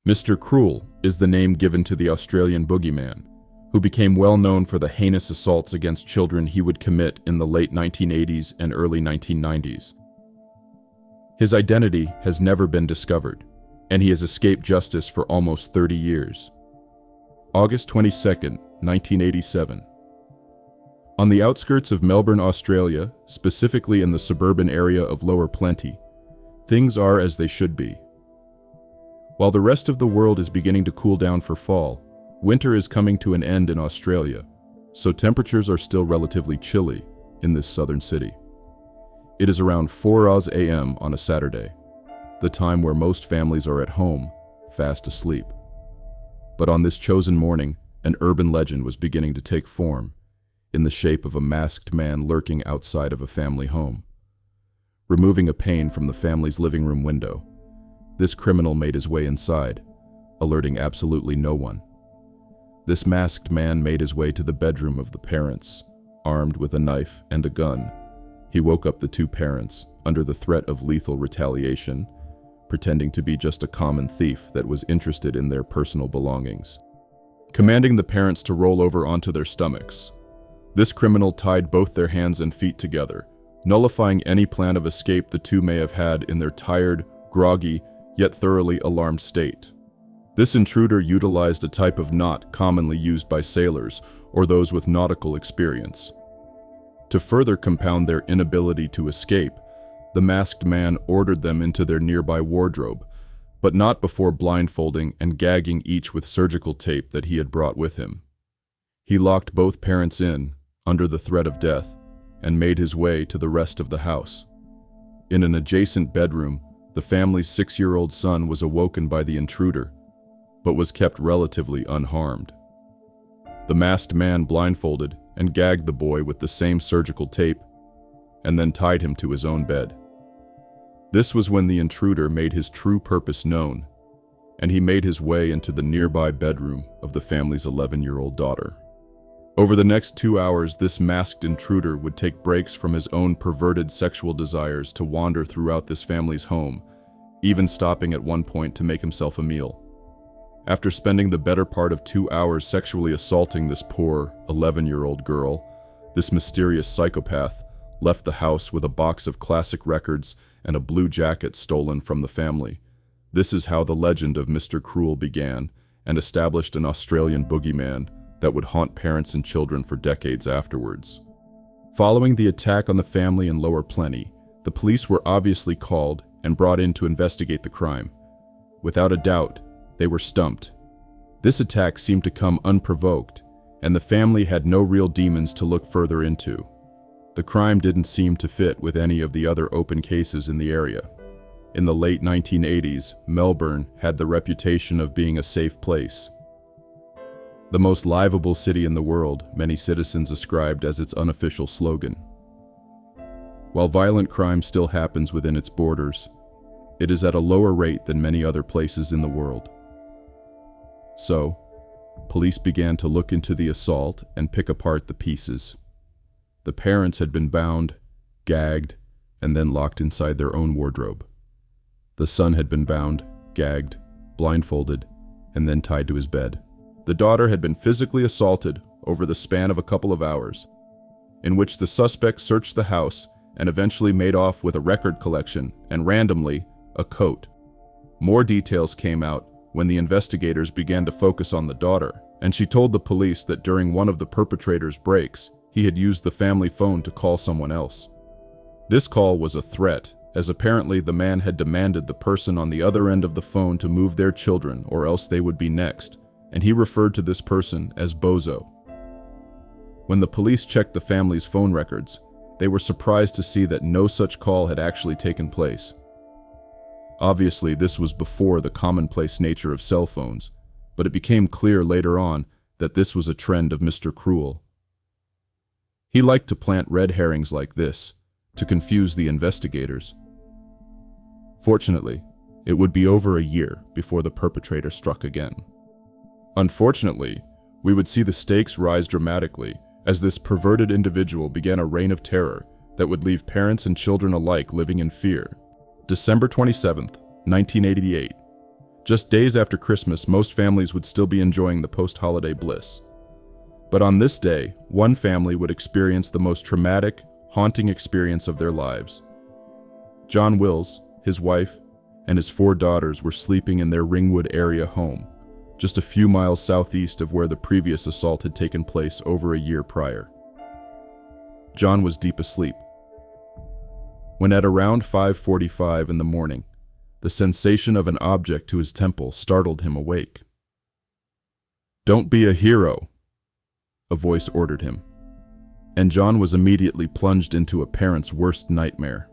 Mr. Cruel is the name given to the Australian boogeyman, who became well known for the heinous assaults against children he would commit in the late 1980s and early 1990s. His identity has never been discovered, and he has escaped justice for almost 30 years. August 22, 1987. On the outskirts of Melbourne, Australia, specifically in the suburban area of Lower Plenty, things are as they should be. While the rest of the world is beginning to cool down for fall, winter is coming to an end in Australia, so temperatures are still relatively chilly in this southern city. It is around 4 a.m. on a Saturday, the time where most families are at home, fast asleep. But on this chosen morning, an urban legend was beginning to take form, in the shape of a masked man lurking outside of a family home. Removing a pane from the family's living room window, this criminal made his way inside, alerting absolutely no one. This masked man made his way to the bedroom of the parents, armed with a knife and a gun. He woke up the two parents, under the threat of lethal retaliation, pretending to be just a common thief that was interested in their personal belongings. Commanding the parents to roll over onto their stomachs, this criminal tied both their hands and feet together, nullifying any plan of escape the two may have had in their tired, groggy, yet thoroughly alarmed state. This intruder utilized a type of knot commonly used by sailors or those with nautical experience. To further compound their inability to escape, the masked man ordered them into their nearby wardrobe, but not before blindfolding and gagging each with surgical tape that he had brought with him. He locked both parents in, under the threat of death, and made his way to the rest of the house. In an adjacent bedroom, the family's 6-year-old son was awoken by the intruder, but was kept relatively unharmed. The masked man blindfolded and gagged the boy with the same surgical tape, and then tied him to his own bed. This was when the intruder made his true purpose known, and he made his way into the nearby bedroom of the family's 11-year-old daughter. Over the next 2 hours, this masked intruder would take breaks from his own perverted sexual desires to wander throughout this family's home, even stopping at one point to make himself a meal. After spending the better part of 2 hours sexually assaulting this poor 11-year-old girl, this mysterious psychopath left the house with a box of classic records and a blue jacket stolen from the family. This is how the legend of Mr. Cruel began and established an Australian boogeyman that would haunt parents and children for decades afterwards. Following the attack on the family in Lower Plenty, the police were obviously called and brought in to investigate the crime. Without a doubt, they were stumped. This attack seemed to come unprovoked, and the family had no real demons to look further into. The crime didn't seem to fit with any of the other open cases in the area. In the late 1980s, Melbourne had the reputation of being a safe place. The most livable city in the world, many citizens ascribed as its unofficial slogan. While violent crime still happens within its borders, it is at a lower rate than many other places in the world. So, police began to look into the assault and pick apart the pieces. The parents had been bound, gagged, and then locked inside their own wardrobe. The son had been bound, gagged, blindfolded, and then tied to his bed. The daughter had been physically assaulted over the span of a couple of hours, in which the suspect searched the house and eventually made off with a record collection and, randomly, a coat. More details came out when the investigators began to focus on the daughter, and she told the police that during one of the perpetrator's breaks, he had used the family phone to call someone else. This call was a threat, as apparently the man had demanded the person on the other end of the phone to move their children or else they would be next, and he referred to this person as Bozo. When the police checked the family's phone records, they were surprised to see that no such call had actually taken place. Obviously, this was before the commonplace nature of cell phones, but it became clear later on that this was a trend of Mr. Cruel. He liked to plant red herrings like this, to confuse the investigators. Fortunately, it would be over a year before the perpetrator struck again. Unfortunately, we would see the stakes rise dramatically as this perverted individual began a reign of terror that would leave parents and children alike living in fear. December 27th, 1988. Just days after Christmas, most families would still be enjoying the post-holiday bliss. But on this day, one family would experience the most traumatic, haunting experience of their lives. John Wills, his wife, and his 4 daughters were sleeping in their Ringwood area home, just a few miles southeast of where the previous assault had taken place over a year prior. John was deep asleep, when at around 5:45 in the morning, the sensation of an object to his temple startled him awake. "Don't be a hero," a voice ordered him, and John was immediately plunged into a parent's worst nightmare.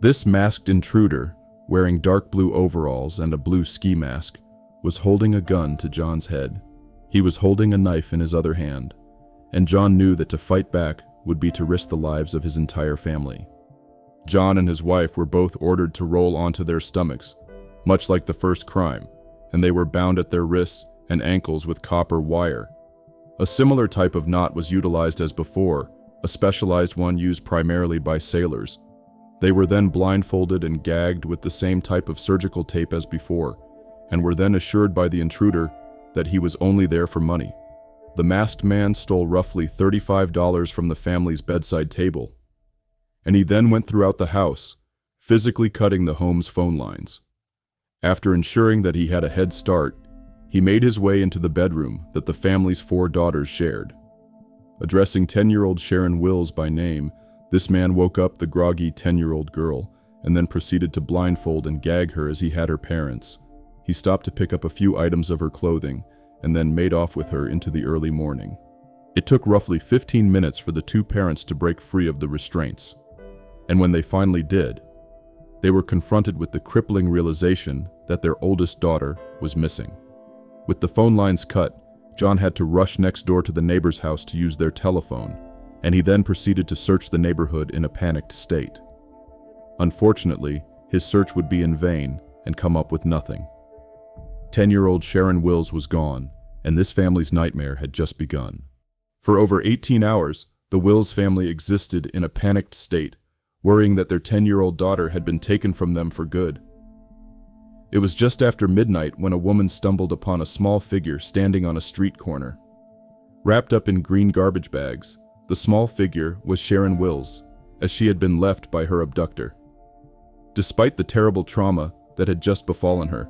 This masked intruder, wearing dark blue overalls and a blue ski mask, was holding a gun to John's head. He was holding a knife in his other hand, and John knew that to fight back would be to risk the lives of his entire family. John and his wife were both ordered to roll onto their stomachs, much like the first crime, and they were bound at their wrists and ankles with copper wire. A similar type of knot was utilized as before, a specialized one used primarily by sailors. They were then blindfolded and gagged with the same type of surgical tape as before, and were then assured by the intruder that he was only there for money. The masked man stole roughly $35 from the family's bedside table, and he then went throughout the house, physically cutting the home's phone lines. After ensuring that he had a head start, he made his way into the bedroom that the family's 4 daughters shared. Addressing 10-year-old Sharon Wills by name, this man woke up the groggy 10-year-old girl and then proceeded to blindfold and gag her as he had her parents. He stopped to pick up a few items of her clothing and then made off with her into the early morning. It took roughly 15 minutes for the 2 parents to break free of the restraints, and when they finally did, they were confronted with the crippling realization that their oldest daughter was missing. With the phone lines cut, John had to rush next door to the neighbor's house to use their telephone, and he then proceeded to search the neighborhood in a panicked state. Unfortunately, his search would be in vain and come up with nothing. 10-year-old Sharon Wills was gone, and this family's nightmare had just begun. For over 18 hours, the Wills family existed in a panicked state, worrying that their 10-year-old daughter had been taken from them for good. It was just after midnight when a woman stumbled upon a small figure standing on a street corner. Wrapped up in green garbage bags, the small figure was Sharon Wills, as she had been left by her abductor. Despite the terrible trauma that had just befallen her,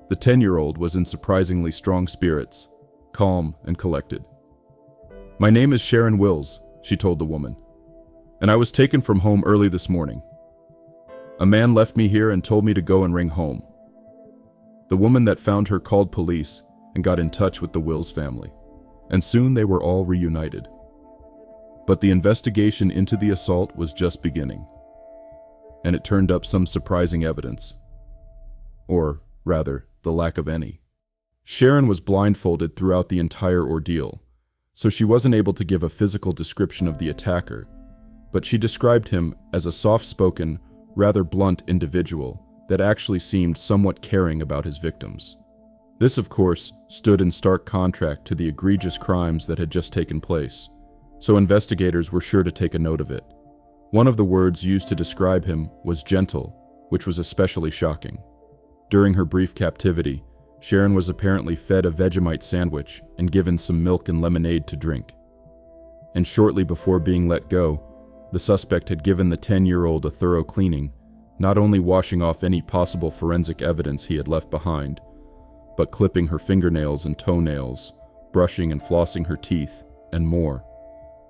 the 10-year-old was in surprisingly strong spirits, calm and collected. "My name is Sharon Wills," she told the woman, "and I was taken from home early this morning. A man left me here and told me to go and ring home." The woman that found her called police and got in touch with the Wills family, and soon they were all reunited. But the investigation into the assault was just beginning, and it turned up some surprising evidence. Or, rather, the lack of any. Sharon was blindfolded throughout the entire ordeal, so she wasn't able to give a physical description of the attacker, but she described him as a soft-spoken, rather blunt individual that actually seemed somewhat caring about his victims. This, of course, stood in stark contrast to the egregious crimes that had just taken place, so investigators were sure to take a note of it. One of the words used to describe him was gentle, which was especially shocking. During her brief captivity, Sharon was apparently fed a Vegemite sandwich and given some milk and lemonade to drink. And shortly before being let go, the suspect had given the 10-year-old a thorough cleaning, not only washing off any possible forensic evidence he had left behind, but clipping her fingernails and toenails, brushing and flossing her teeth, and more.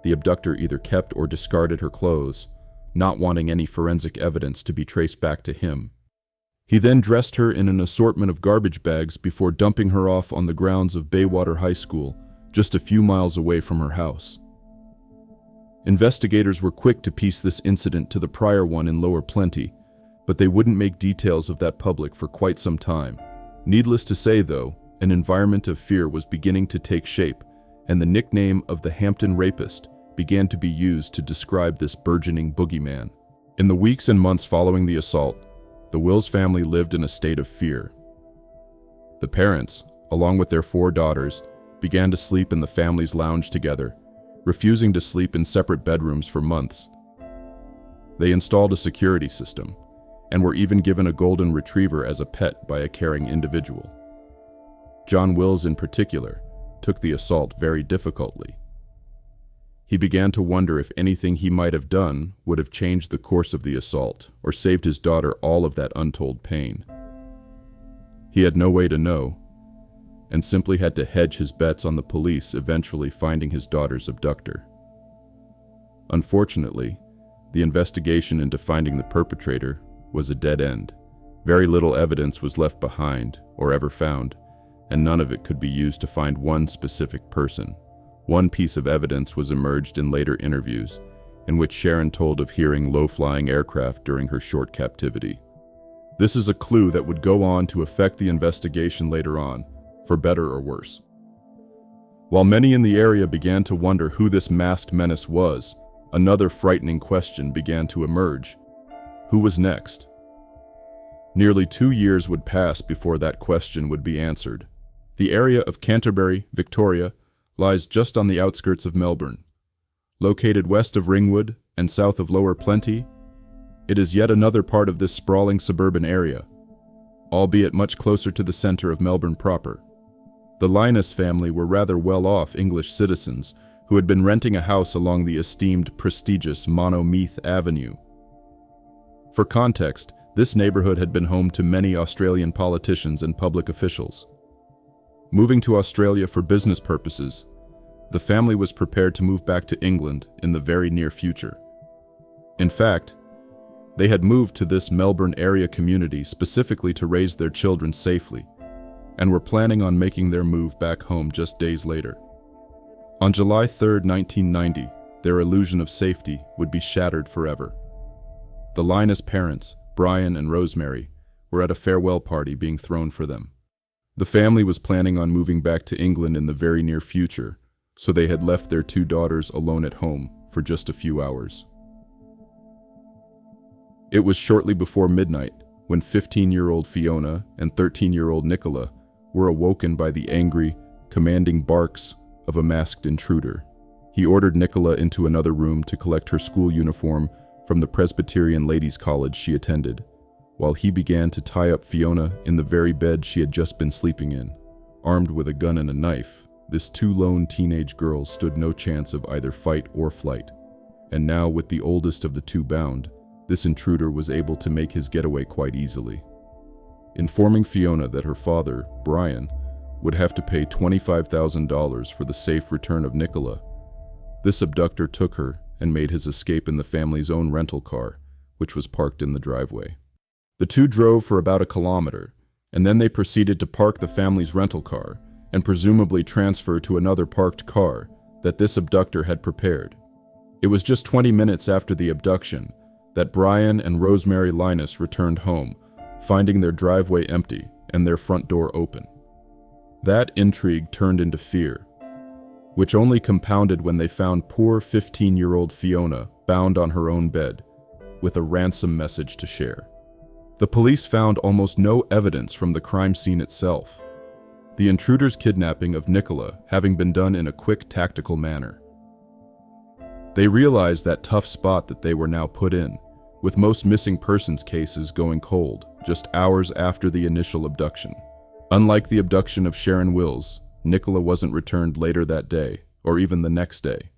The abductor either kept or discarded her clothes, not wanting any forensic evidence to be traced back to him. He then dressed her in an assortment of garbage bags before dumping her off on the grounds of Baywater High School, just a few miles away from her house. Investigators were quick to piece this incident to the prior one in Lower Plenty, but they wouldn't make details of that public for quite some time. Needless to say, though, an environment of fear was beginning to take shape, and the nickname of the Hampton Rapist began to be used to describe this burgeoning boogeyman. In the weeks and months following the assault, the Wills family lived in a state of fear. The parents, along with their 4 daughters, began to sleep in the family's lounge together, refusing to sleep in separate bedrooms for months. They installed a security system, and were even given a golden retriever as a pet by a caring individual. John Wills, in particular, took the assault very difficultly. He began to wonder if anything he might have done would have changed the course of the assault or saved his daughter all of that untold pain. He had no way to know, and simply had to hedge his bets on the police eventually finding his daughter's abductor. Unfortunately, the investigation into finding the perpetrator was a dead end. Very little evidence was left behind or ever found, and none of it could be used to find one specific person. One piece of evidence was emerged in later interviews, in which Sharon told of hearing low-flying aircraft during her short captivity. This is a clue that would go on to affect the investigation later on, for better or worse. While many in the area began to wonder who this masked menace was, another frightening question began to emerge. Who was next? Nearly 2 years would pass before that question would be answered. The area of Canterbury, Victoria, lies just on the outskirts of Melbourne. Located west of Ringwood and south of Lower Plenty, it is yet another part of this sprawling suburban area, albeit much closer to the center of Melbourne proper. The Linus family were rather well-off English citizens who had been renting a house along the esteemed, prestigious Monomeath Avenue. For context, this neighborhood had been home to many Australian politicians and public officials. Moving to Australia for business purposes, the family was prepared to move back to England in the very near future. In fact, they had moved to this Melbourne area community specifically to raise their children safely, and were planning on making their move back home just days later. On July 3, 1990, their illusion of safety would be shattered forever. The Linus parents, Brian and Rosemary, were at a farewell party being thrown for them. The family was planning on moving back to England in the very near future, so they had left their 2 daughters alone at home for just a few hours. It was shortly before midnight when 15-year-old Fiona and 13-year-old Nicola were awoken by the angry, commanding barks of a masked intruder. He ordered Nicola into another room to collect her school uniform from the Presbyterian Ladies' College she attended, while he began to tie up Fiona in the very bed she had just been sleeping in. Armed with a gun and a knife, this 2 lone teenage girls stood no chance of either fight or flight. And now, with the oldest of the 2 bound, this intruder was able to make his getaway quite easily. Informing Fiona that her father, Brian, would have to pay $25,000 for the safe return of Nicola, this abductor took her and made his escape in the family's own rental car, which was parked in the driveway. The 2 drove for about a kilometer, and then they proceeded to park the family's rental car and presumably transfer to another parked car that this abductor had prepared. It was just 20 minutes after the abduction that Brian and Rosemary Linus returned home, finding their driveway empty and their front door open. That intrigue turned into fear, which only compounded when they found poor 15-year-old Fiona bound on her own bed, with a ransom message to share. The police found almost no evidence from the crime scene itself, the intruder's kidnapping of Nicola having been done in a quick, tactical manner. They realized that tough spot that they were now put in, with most missing persons cases going cold just hours after the initial abduction. Unlike the abduction of Sharon Wills, Nicola wasn't returned later that day, or even the next day.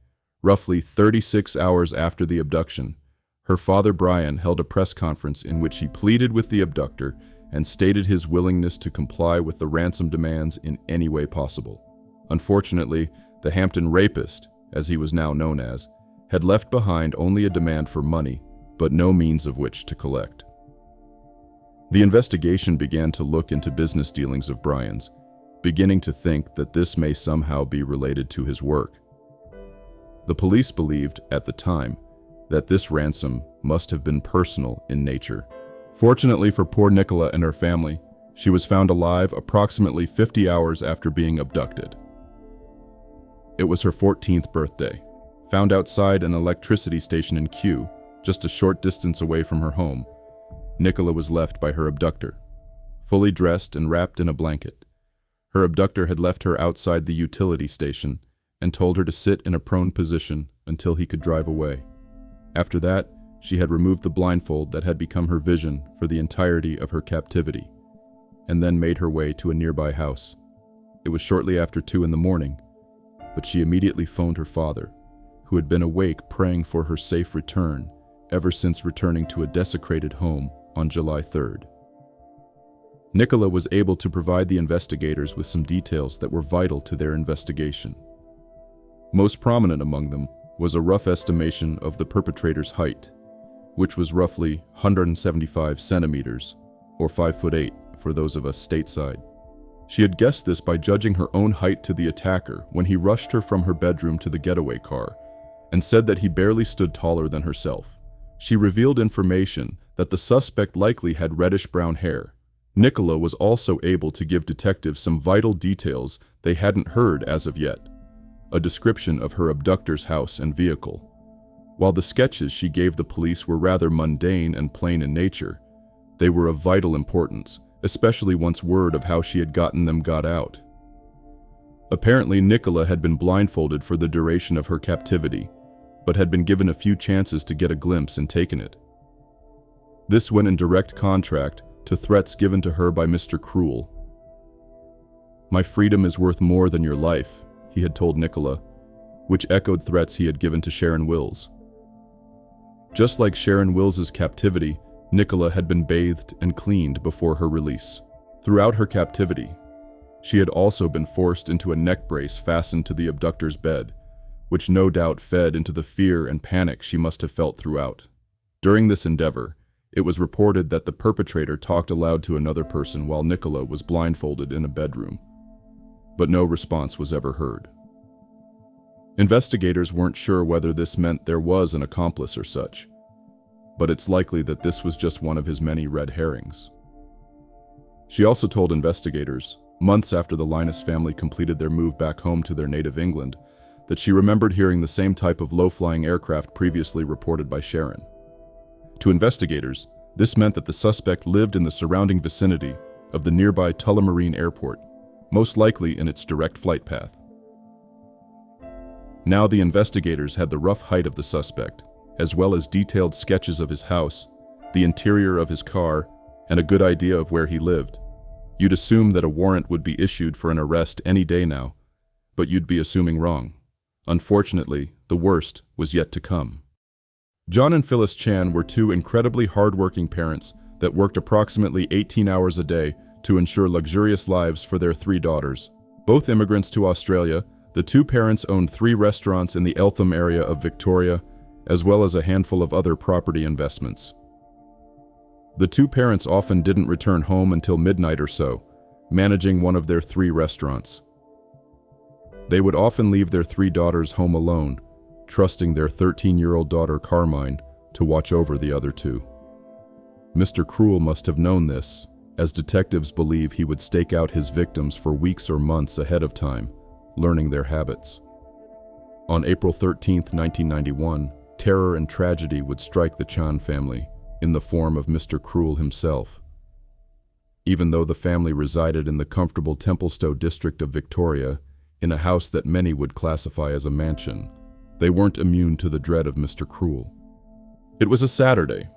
Roughly 36 hours after the abduction, her father Brian held a press conference in which he pleaded with the abductor and stated his willingness to comply with the ransom demands in any way possible. Unfortunately, the Hampton rapist, as he was now known as, had left behind only a demand for money, but no means of which to collect. The investigation began to look into business dealings of Brian's, beginning to think that this may somehow be related to his work. The police believed, at the time, that this ransom must have been personal in nature. Fortunately for poor Nicola and her family, she was found alive approximately 50 hours after being abducted. It was her 14th birthday. Found outside an electricity station in Kew, just a short distance away from her home, Nicola was left by her abductor, fully dressed and wrapped in a blanket. Her abductor had left her outside the utility station and told her to sit in a prone position until he could drive away. After that, she had removed the blindfold that had become her vision for the entirety of her captivity, and then made her way to a nearby house. It was shortly after 2 in the morning, but she immediately phoned her father, who had been awake praying for her safe return ever since returning to a desecrated home on July 3rd. Nicola was able to provide the investigators with some details that were vital to their investigation. Most prominent among them was a rough estimation of the perpetrator's height, which was roughly 175 centimeters, or 5'8" for those of us stateside. She had guessed this by judging her own height to the attacker when he rushed her from her bedroom to the getaway car, and said that he barely stood taller than herself. She revealed information that the suspect likely had reddish-brown hair. Nicola was also able to give detectives some vital details they hadn't heard as of yet: a description of her abductor's house and vehicle. While the sketches she gave the police were rather mundane and plain in nature, they were of vital importance, especially once word of how she had gotten them got out. Apparently, Nicola had been blindfolded for the duration of her captivity, but had been given a few chances to get a glimpse and taken it. This went in direct contrast to threats given to her by Mr. Cruel. "My freedom is worth more than your life," he had told Nicola, which echoed threats he had given to Sharon Wills. Just like Sharon Wills's captivity, Nicola had been bathed and cleaned before her release. Throughout her captivity, she had also been forced into a neck brace fastened to the abductor's bed, which no doubt fed into the fear and panic she must have felt throughout. During this endeavor, it was reported that the perpetrator talked aloud to another person while Nicola was blindfolded in a bedroom, but no response was ever heard. Investigators weren't sure whether this meant there was an accomplice or such, but it's likely that this was just one of his many red herrings. She also told investigators, months after the Linus family completed their move back home to their native England, that she remembered hearing the same type of low-flying aircraft previously reported by Sharon. To investigators, this meant that the suspect lived in the surrounding vicinity of the nearby Tullamarine Airport, most likely in its direct flight path. Now the investigators had the rough height of the suspect, as well as detailed sketches of his house, the interior of his car, and a good idea of where he lived. You'd assume that a warrant would be issued for an arrest any day now, but you'd be assuming wrong. Unfortunately, the worst was yet to come. John and Phyllis Chan were two incredibly hard-working parents that worked approximately 18 hours a day to ensure luxurious lives for their 3 daughters. Both immigrants to Australia, the 2 parents owned 3 restaurants in the Eltham area of Victoria, as well as a handful of other property investments. The 2 parents often didn't return home until midnight or so, managing one of their 3 restaurants. They would often leave their 3 daughters home alone, trusting their 13-year-old daughter Carmine to watch over the other 2. Mr. Cruel must have known this, as detectives believe he would stake out his victims for weeks or months ahead of time, learning their habits. On April 13, 1991, terror and tragedy would strike the Chan family in the form of Mr. Cruel himself. Even though the family resided in the comfortable Templestowe district of Victoria, in a house that many would classify as a mansion, they weren't immune to the dread of Mr. Cruel. It was a Saturday,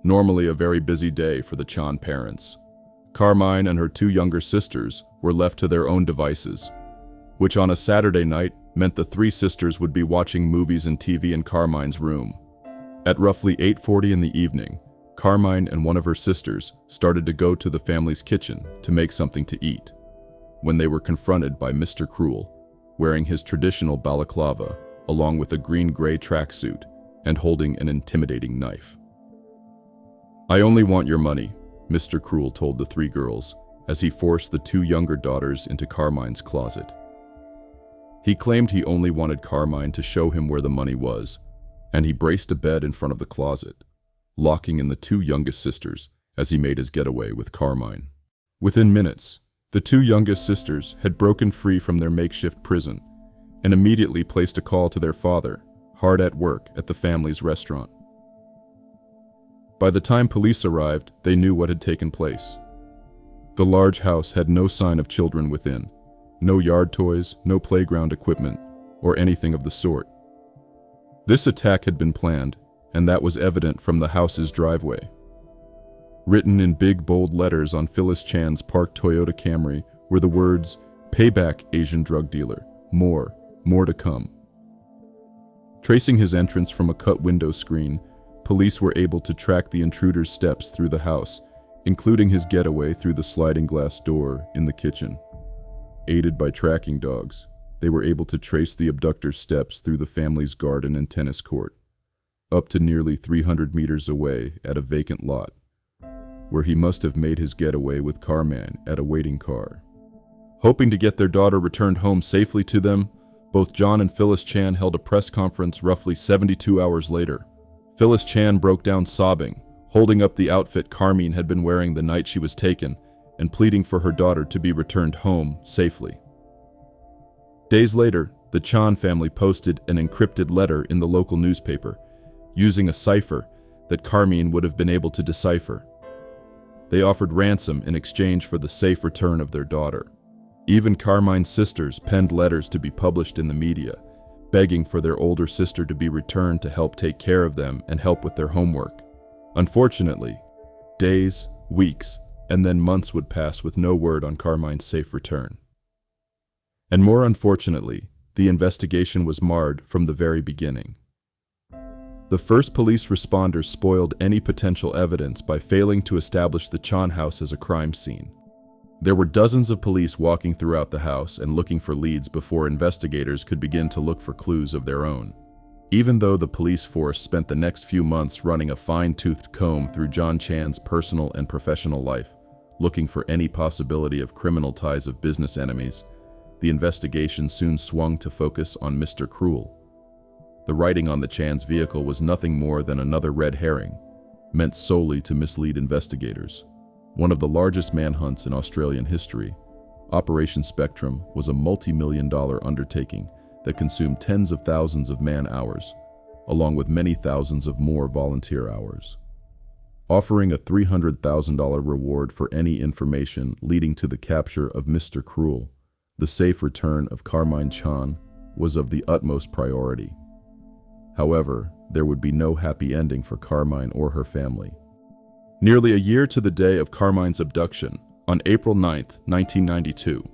normally a very busy day for the Chan parents. Carmine and her 2 younger sisters were left to their own devices, which on a Saturday night meant the 3 sisters would be watching movies and TV in Carmine's room. At roughly 8:40 in the evening, Carmine and one of her sisters started to go to the family's kitchen to make something to eat, when they were confronted by Mr. Cruel, wearing his traditional balaclava, along with a green-gray tracksuit, and holding an intimidating knife. "I only want your money," Mr. Cruel told the 3 girls, as he forced the 2 younger daughters into Carmine's closet. He claimed he only wanted Carmine to show him where the money was, and he braced a bed in front of the closet, locking in the 2 youngest sisters as he made his getaway with Carmine. Within minutes, the 2 youngest sisters had broken free from their makeshift prison and immediately placed a call to their father, hard at work at the family's restaurant. By the time police arrived, they knew what had taken place. The large house had no sign of children within, no yard toys, no playground equipment, or anything of the sort. This attack had been planned, and that was evident from the house's driveway. Written in big, bold letters on Phyllis Chan's parked Toyota Camry were the words, "Payback, Asian drug dealer. More to come." Tracing his entrance from a cut window screen, police were able to track the intruder's steps through the house, including his getaway through the sliding glass door in the kitchen. Aided by tracking dogs, they were able to trace the abductor's steps through the family's garden and tennis court, up to nearly 300 meters away at a vacant lot, where he must have made his getaway with Carmine at a waiting car. Hoping to get their daughter returned home safely to them, both John and Phyllis Chan held a press conference roughly 72 hours later. Phyllis Chan broke down sobbing, holding up the outfit Carmine had been wearing the night she was taken, and pleading for her daughter to be returned home safely. Days later, the Chan family posted an encrypted letter in the local newspaper, using a cipher that Carmine would have been able to decipher. They offered ransom in exchange for the safe return of their daughter. Even Carmine's sisters penned letters to be published in the media, begging for their older sister to be returned to help take care of them and help with their homework. Unfortunately, days, weeks, and then months would pass with no word on Carmine's safe return. And more unfortunately, the investigation was marred from the very beginning. The first police responders spoiled any potential evidence by failing to establish the Chan house as a crime scene. There were dozens of police walking throughout the house and looking for leads before investigators could begin to look for clues of their own. Even though the police force spent the next few months running a fine-toothed comb through John Chan's personal and professional life, looking for any possibility of criminal ties of business enemies, the investigation soon swung to focus on Mr. Cruel. The writing on the Chan's vehicle was nothing more than another red herring, meant solely to mislead investigators. One of the largest manhunts in Australian history, Operation Spectrum was a multi-million-dollar undertaking that consumed tens of thousands of man-hours, along with many thousands of more volunteer hours. Offering a $300,000 reward for any information leading to the capture of Mr. Cruel, the safe return of Carmine Chan was of the utmost priority. However, there would be no happy ending for Carmine or her family. Nearly a year to the day of Carmine's abduction, on April 9, 1992,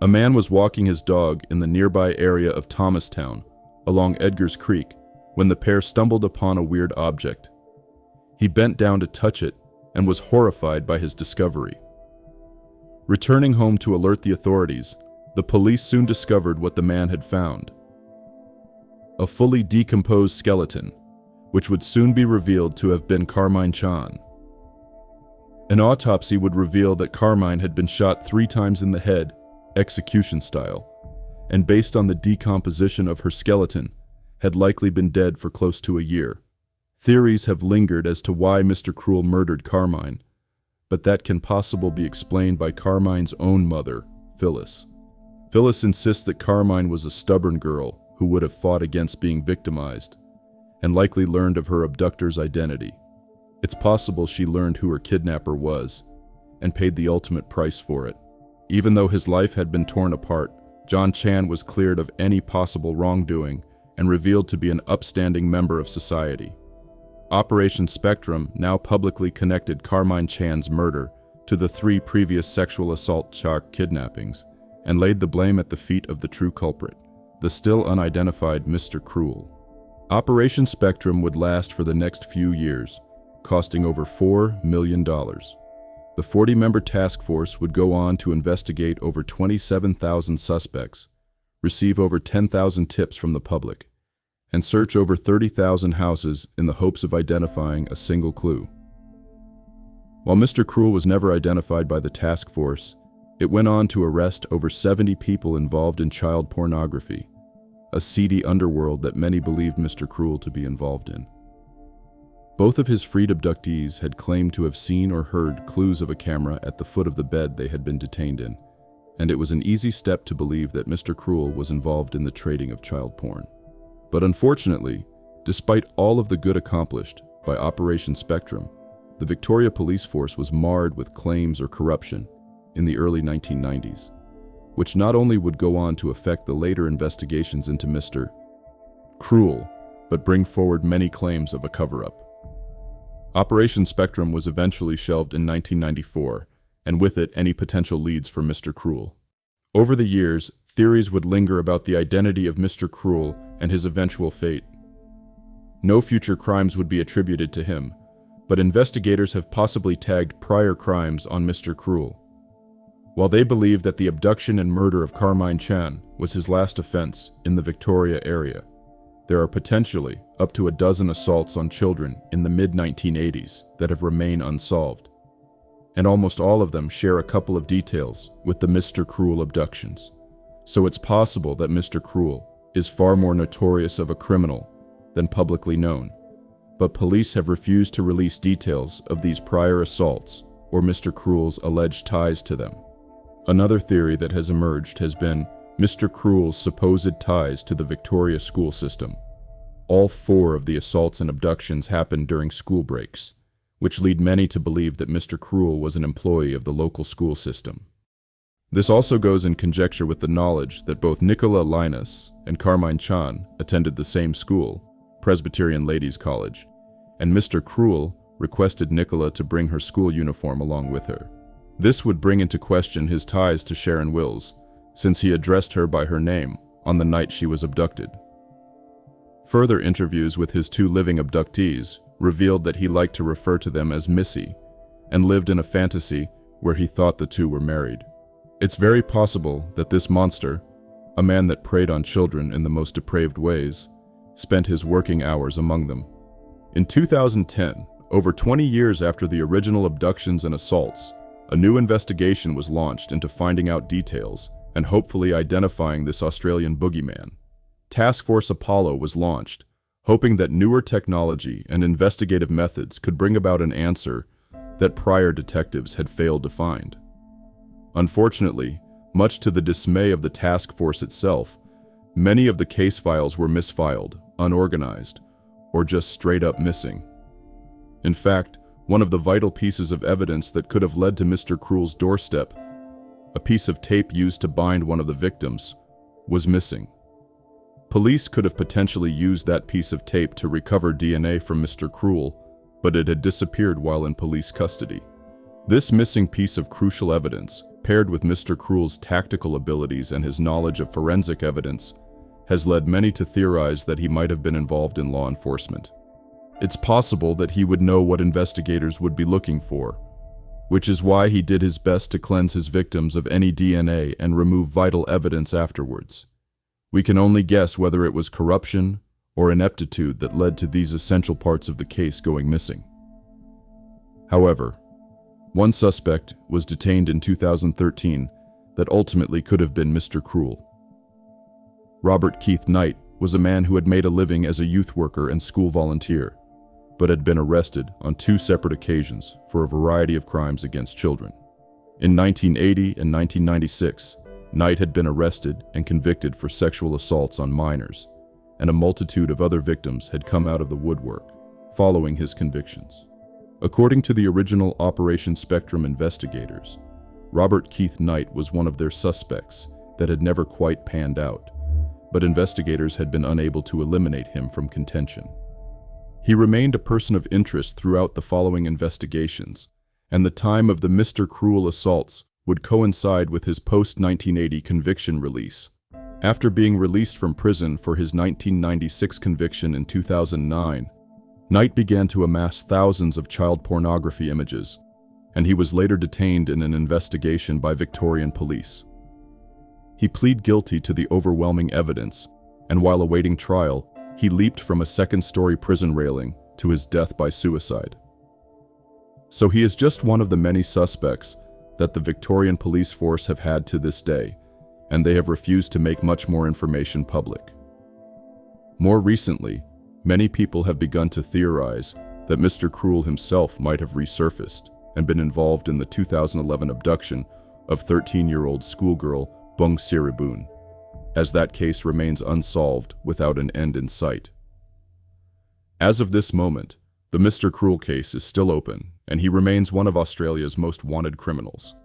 a man was walking his dog in the nearby area of Thomastown, along Edgar's Creek, when the pair stumbled upon a weird object. He bent down to touch it and was horrified by his discovery. Returning home to alert the authorities, the police soon discovered what the man had found: a fully decomposed skeleton, which would soon be revealed to have been Carmine Chan. An autopsy would reveal that Carmine had been shot 3 times in the head, execution style, and based on the decomposition of her skeleton, had likely been dead for close to a year. Theories have lingered as to why Mr. Cruel murdered Carmine, but that can possibly be explained by Carmine's own mother, Phyllis. Phyllis insists that Carmine was a stubborn girl who would have fought against being victimized, and likely learned of her abductor's identity. It's possible she learned who her kidnapper was, and paid the ultimate price for it. Even though his life had been torn apart, John Chan was cleared of any possible wrongdoing and revealed to be an upstanding member of society. Operation Spectrum now publicly connected Carmine Chan's murder to the 3 previous sexual assault charge kidnappings, and laid the blame at the feet of the true culprit, the still unidentified Mr. Cruel. Operation Spectrum would last for the next few years, costing over $4 million. The 40-member task force would go on to investigate over 27,000 suspects, receive over 10,000 tips from the public, and search over 30,000 houses in the hopes of identifying a single clue. While Mr. Cruel was never identified by the task force, it went on to arrest over 70 people involved in child pornography, a seedy underworld that many believed Mr. Cruel to be involved in. Both of his freed abductees had claimed to have seen or heard clues of a camera at the foot of the bed they had been detained in, and it was an easy step to believe that Mr. Cruel was involved in the trading of child porn. But unfortunately, despite all of the good accomplished by Operation Spectrum, the Victoria Police Force was marred with claims or corruption in the early 1990s, which not only would go on to affect the later investigations into Mr. Cruel, but bring forward many claims of a cover-up. Operation Spectrum was eventually shelved in 1994, and with it any potential leads for Mr. Cruel. Over the years, theories would linger about the identity of Mr. Cruel and his eventual fate. No future crimes would be attributed to him, but investigators have possibly tagged prior crimes on Mr. Cruel. While they believe that the abduction and murder of Carmine Chan was his last offense in the Victoria area, there are potentially up to a dozen assaults on children in the mid-1980s that have remained unsolved, and almost all of them share a couple of details with the Mr. Cruel abductions. So it's possible that Mr. Cruel is far more notorious of a criminal than publicly known, but police have refused to release details of these prior assaults or Mr. Cruel's alleged ties to them. Another theory that has emerged has been Mr. Cruel's supposed ties to the Victoria school system. All 4 of the assaults and abductions happened during school breaks, which lead many to believe that Mr. Cruel was an employee of the local school system. This also goes in conjecture with the knowledge that both Nicola Linus and Carmine Chan attended the same school, Presbyterian Ladies College, and Mr. Cruel requested Nicola to bring her school uniform along with her. This would bring into question his ties to Sharon Wills, since he addressed her by her name on the night she was abducted. Further interviews with his 2 living abductees revealed that he liked to refer to them as Missy, and lived in a fantasy where he thought the 2 were married. It's very possible that this monster, a man that preyed on children in the most depraved ways, spent his working hours among them. In 2010, over 20 years after the original abductions and assaults, a new investigation was launched into finding out details and hopefully identifying this Australian boogeyman. Task Force Apollo was launched, hoping that newer technology and investigative methods could bring about an answer that prior detectives had failed to find. Unfortunately, much to the dismay of the task force itself, many of the case files were misfiled, unorganized, or just straight up missing. In fact, one of the vital pieces of evidence that could have led to Mr. Cruel's doorstep, a piece of tape used to bind one of the victims, was missing. Police could have potentially used that piece of tape to recover DNA from Mr. Cruel, but it had disappeared while in police custody. This missing piece of crucial evidence, paired with Mr. Cruel's tactical abilities and his knowledge of forensic evidence, has led many to theorize that he might have been involved in law enforcement. It's possible that he would know what investigators would be looking for, which is why he did his best to cleanse his victims of any DNA and remove vital evidence afterwards. We can only guess whether it was corruption or ineptitude that led to these essential parts of the case going missing. However, one suspect was detained in 2013 that ultimately could have been Mr. Cruel. Robert Keith Knight was a man who had made a living as a youth worker and school volunteer, but had been arrested on 2 separate occasions for a variety of crimes against children. In 1980 and 1996, Knight had been arrested and convicted for sexual assaults on minors, and a multitude of other victims had come out of the woodwork following his convictions. According to the original Operation Spectrum investigators, Robert Keith Knight was one of their suspects that had never quite panned out, but investigators had been unable to eliminate him from contention. He remained a person of interest throughout the following investigations, and the time of the Mr. Cruel assaults would coincide with his post-1980 conviction release. After being released from prison for his 1996 conviction in 2009, Knight began to amass thousands of child pornography images, and he was later detained in an investigation by Victorian police. He pleaded guilty to the overwhelming evidence, and while awaiting trial, he leaped from a second-story prison railing to his death by suicide. So he is just one of the many suspects that the Victorian police force have had to this day, and they have refused to make much more information public. More recently, many people have begun to theorize that Mr. Cruel himself might have resurfaced and been involved in the 2011 abduction of 13-year-old schoolgirl Bung Siribun, as that case remains unsolved without an end in sight. As of this moment, the Mr. Cruel case is still open, and he remains one of Australia's most wanted criminals.